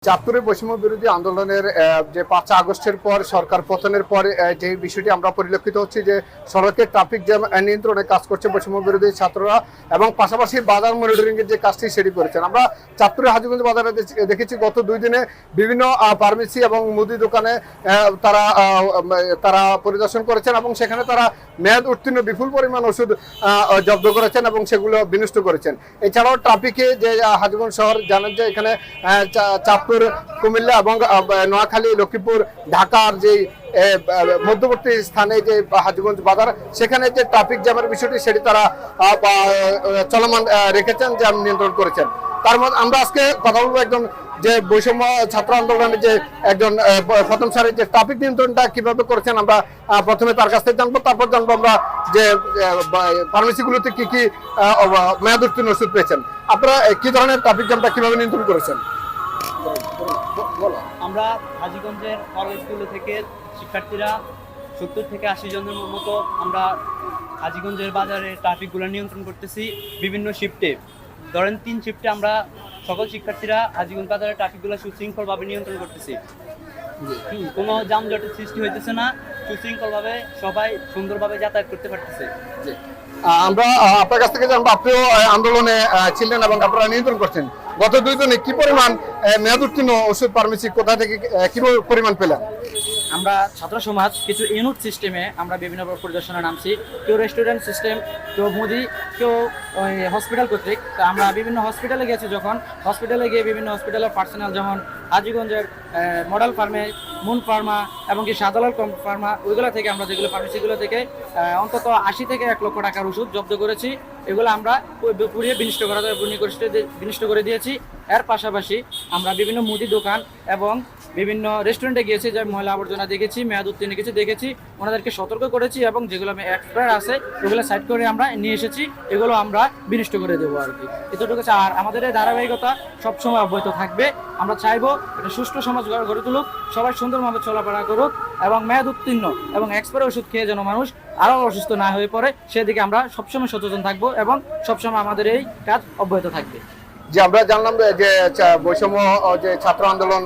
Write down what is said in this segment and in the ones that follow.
চাঁদপুরে বৈষম্য বিরোধী আন্দোলনের যে ৫ আগস্টের পর সরকার পতনের পর যে বিষয়টি আমরা পরিলক্ষিত হচ্ছে যে সড়কে ট্রাফিক জ্যাম নিয়ন্ত্রণে কাজ করছে বৈষম্য বিরোধী ছাত্ররা এবং পাশাপাশি বাজার মনিটরিং এর যে কাজটি সেটি করেছেন। আমরা চাঁদপুরের হাজীগঞ্জ বাজারে দেখেছি গত 2 দিনে বিভিন্ন ফার্মেসি এবং মুদি দোকানে তারা পরিদর্শন করেছেন এবং সেখানে তারা মেয়াদ উত্তীর্ণ বিপুল পরিমাণ ওষুধ জব্দ করেছেন এবং সেগুলো বিনষ্ট করেছেন। এছাড়াও ট্রাফিকে যে হাজীগঞ্জ শহর জানেন যে এখানে চাঁদপুর, কুমিল্লা এবং নোয়াখালী, লক্ষ্মীপুর, ঢাকার যে মধ্যবর্তী স্থানে যে হাজীগঞ্জ বাজার সেখানে যে ট্রাফিক জ্যামের বিষয়টি সেটি তারা চলমান রেখেছেন, জ্যাম নিয়ন্ত্রণ করেছেন। তার মধ্যে আমরা আজকে কথা বলবো একজন যে বৈষম্য ছাত্র আন্দোলনের যে একজন প্রথম সারির যে ট্রাফিক নিয়ন্ত্রণটা কিভাবে করেছেন আমরা প্রথমে তার কাছ থেকে জানবো, তারপর জানবো আমরা যে ফার্মেসিগুলোতে কি কি মেয়াদ উত্তীর্ণ ওষুধ পেয়েছেন। আপনারা কি ধরনের ট্রাফিক জ্যামটা কিভাবে নিয়ন্ত্রণ করেছেন? আমরা হাজীগঞ্জের কলেজগুলো থেকে শিক্ষার্থীরা 70 থেকে 80 জনের মতো আমরা হাজীগঞ্জের বাজারে ট্রাফিকগুলো নিয়ন্ত্রণ করতেছি বিভিন্ন শিফটে। ধরেন 3 শিফটে আমরা সকল শিক্ষার্থীরা হাজীগঞ্জ বাজারে ট্রাফিকগুলো সুশৃঙ্খলভাবে নিয়ন্ত্রণ করতেছি। কোনো যানজটের সৃষ্টি হইতেছে না, সুশৃঙ্খলভাবে সবাই সুন্দরভাবে যাতায়াত করতে পারতেছে। আমরা আপনার কাছ থেকে জানবো, আপনিও আন্দোলনে ছিলেন এবং আপনারা নিয়ন্ত্রণ করছেন। গত 2 দিনে কি পরিমাণ মেয়াদ উত্তীর্ণ ওষুধ ফার্মেসি কোথা থেকে কি পরিমাণ পেলেন? আমরা ছাত্র সমাজ কিছু ইউনিট সিস্টেমে আমরা বিভিন্ন পরিদর্শনে নামছি, কেউ রেস্টুরেন্ট সিস্টেম, কেউ মুদি, কেউ হসপিটাল কর্তৃক। তো আমরা বিভিন্ন হসপিটালে গেছি, যখন হসপিটালে গিয়ে বিভিন্ন হসপিটালের পার্সোনাল যেমন হাজীগঞ্জের মডেল ফার্মে, মুন ফার্মা এবং কি শাহজালাল ফার্মা, ওইগুলো থেকে আমরা যেগুলো ফার্মেসিগুলো থেকে অন্তত 80 থেকে 1 লক্ষ টাকার ওষুধ জব্দ করেছি। এগুলো আমরা পুড়িয়ে বিনষ্ট করে দিয়েছি। এর পাশাপাশি আমরা বিভিন্ন মুদি দোকান এবং বিভিন্ন রেস্টুরেন্টে গিয়েছি, যে ময়লা আবর্জনা দেখেছি, মেয়াদ উত্তীর্ণ কিছু দেখেছি, ওনাদেরকে সতর্ক করেছি এবং যেগুলো এক্সপায়ার আছে ওগুলো সাইড করে আমরা নিয়ে এসেছি, এগুলো আমরা বিনষ্ট করে দেবো আর কি। এতটুকু। আর আমাদের এই ধারাবাহিকতা সবসময় অব্যাহত থাকবে। আমরা চাইবো একটা সুষ্ঠু সমাজ গড়ে তুলুক, সবাই সুন্দরভাবে চলাফেরা করুক এবং মেয়াদ উত্তীর্ণ এবং এক্সপায়ার ওষুধ খেয়ে যেন মানুষ আরও অসুস্থ না হয়ে পড়ে, সেদিকে আমরা সবসময় সচেতন থাকবো এবং সবসময় আমাদের এই কাজ অব্যাহত থাকবে। যে আমরা জানলাম যে বৈষম্য যে ছাত্র আন্দোলন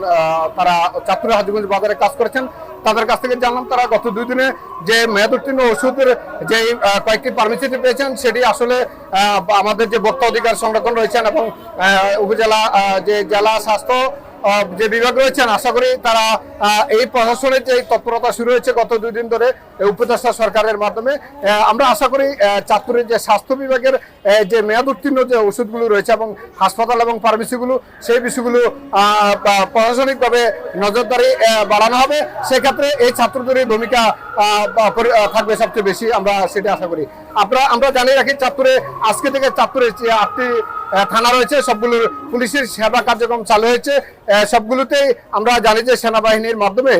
তারা চাঁদপুরের হাজীগঞ্জ বাজারে কাজ করেছেন, তাদের কাছ থেকে জানলাম তারা গত 2 দিনে যে মেয়াদ উত্তীর্ণ ওষুধের যে কয়েকটি পারমিশন পেয়েছেন সেটি আসলে আমাদের যে ভোক্তা অধিকার সংরক্ষণ রয়েছেন এবং উপজেলা যে জেলা স্বাস্থ্য যে বিভাগ রয়েছেন, আশা করি তারা এই প্রশাসনের যে তৎপরতা শুরু হয়েছে গত 2 দিন ধরে উপদেষ্টা সরকারের মাধ্যমে, আমরা আশা করি চাঁদপুরের যে স্বাস্থ্য বিভাগের যে মেয়াদ উত্তীর্ণ যে ওষুধগুলো রয়েছে এবং হাসপাতাল এবং ফার্মেসিগুলো, সেই বিষয়গুলো প্রশাসনিকভাবে নজরদারি বাড়ানো হবে। সেক্ষেত্রে এই ছাত্রদের ভূমিকা থাকবে সবচেয়ে বেশি, আমরা সেটা আশা করি। আমরা জানিয়ে রাখি, চাঁদপুরে আজকে থেকে চাঁদপুরে 8টি থানা রয়েছে, সবগুলোর পুলিশের সেবা কার্যক্রম চালু হয়েছে। সবগুলোতেই আমরা জানি যে সেনাবাহিনীর মাধ্যমে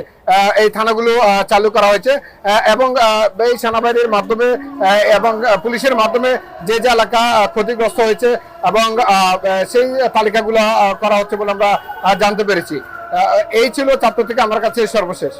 এই থানাগুলো চালু করা হয়েছে এবং এই সেনাবাহিনীর মাধ্যমে এবং পুলিশের মাধ্যমে যে যে এলাকা ক্ষতিগ্রস্ত হয়েছে এবং সেই তালিকাগুলো করা হচ্ছে বলে আমরা জানতে পেরেছি। এই ছিল চাঁদপুর থেকে আমার কাছে সর্বশেষ।